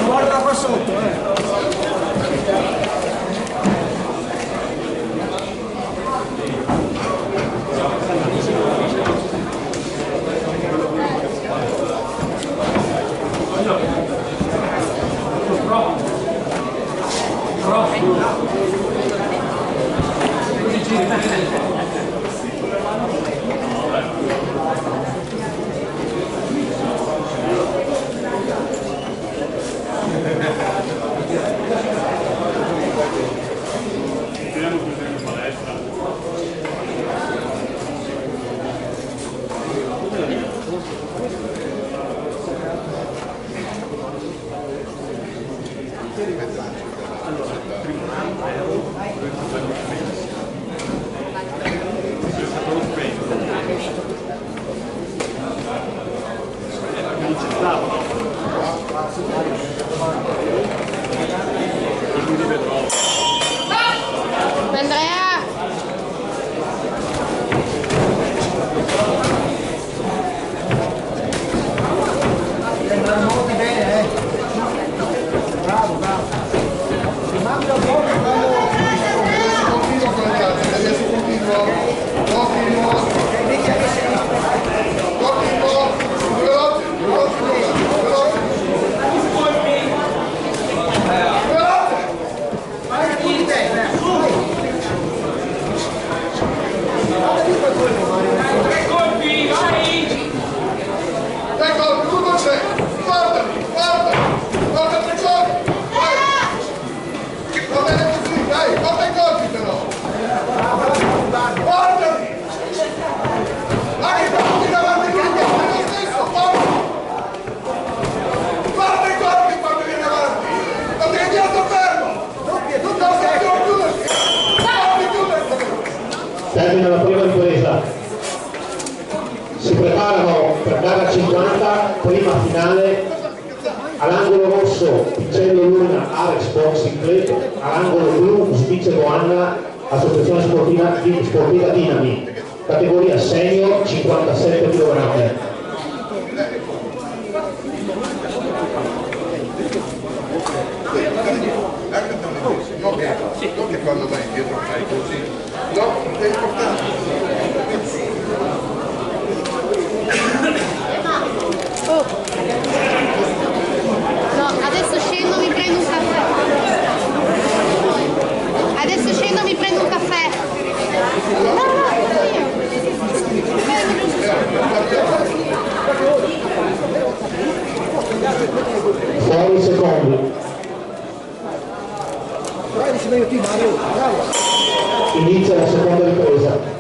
Guarda qua sotto, Andrea! Sembra molto bene, bravo, bravo. Ti manda un po' termina la prima ripresa, si preparano per gara 50, prima finale, all'angolo rosso Piccello Luna, Arex Boxing Club, all'angolo blu Spice Boanna, Associazione Sportiva Dinami, categoria senior 57 kg. Non che quando vai indietro fai così, no, è importante. Oh. No, adesso scendo, mi prendo un caffè. Adesso scendo, mi prendo un caffè. No, Fuori secondi. Inizia la seconda ripresa.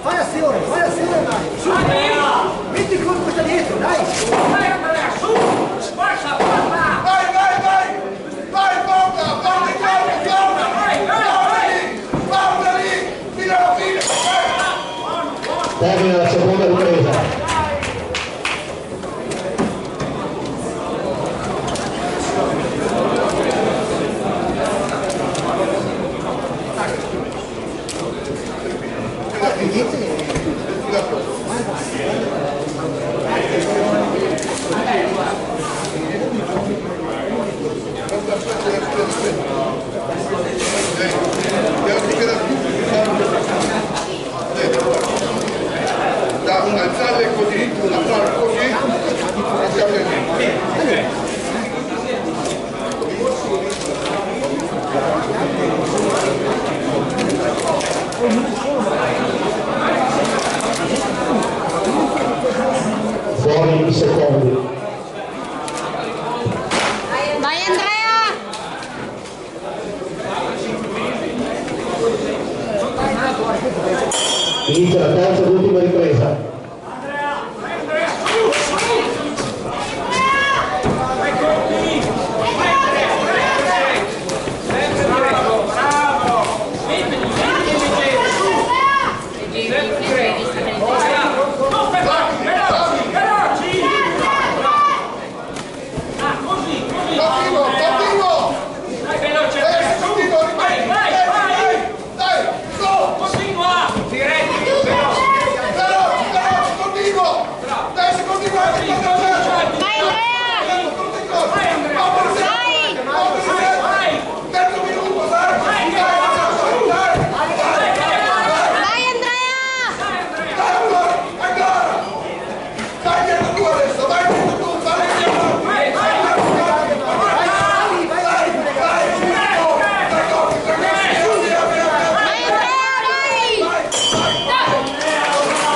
Vai azione, dai! Su! Metti il colpo da dietro, dai! Vai, Andrea, su! Forza, forza! Vai, vai, vai! Vai, porta! Porta il colpo, porta! Vai, vai! Porta lì! Fino alla fine! Termina la seconda ripresa. Alzarle così, la fare così, non cambia niente. Inizia la terza ed ultima ripresa.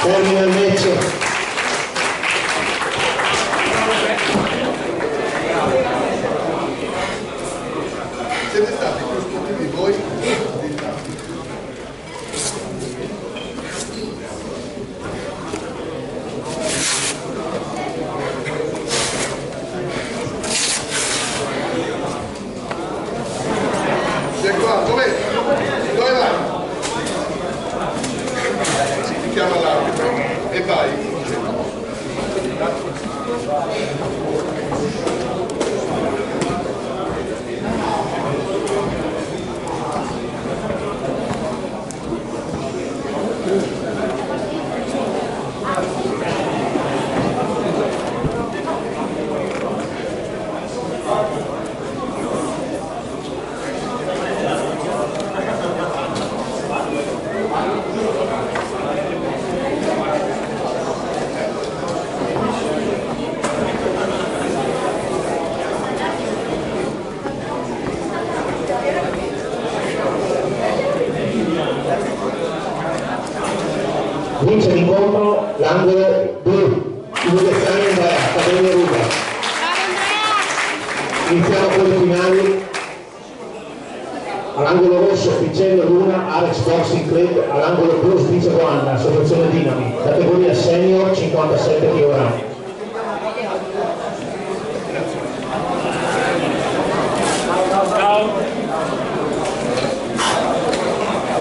Termina il match. Siete stati più sportivi voi? Sei qua, dove vai? Ti chiama l'arbitro e vai. Vince l'incontro l'angolo blu, Giuliani Andrea, Catania Ruga. Iniziamo con le finali. All'angolo rosso Piccello Luna, Alex Boxing Club, all'angolo blu Spizio Ruanda, Associazione Dinami, categoria senior 57 kg. Ciao.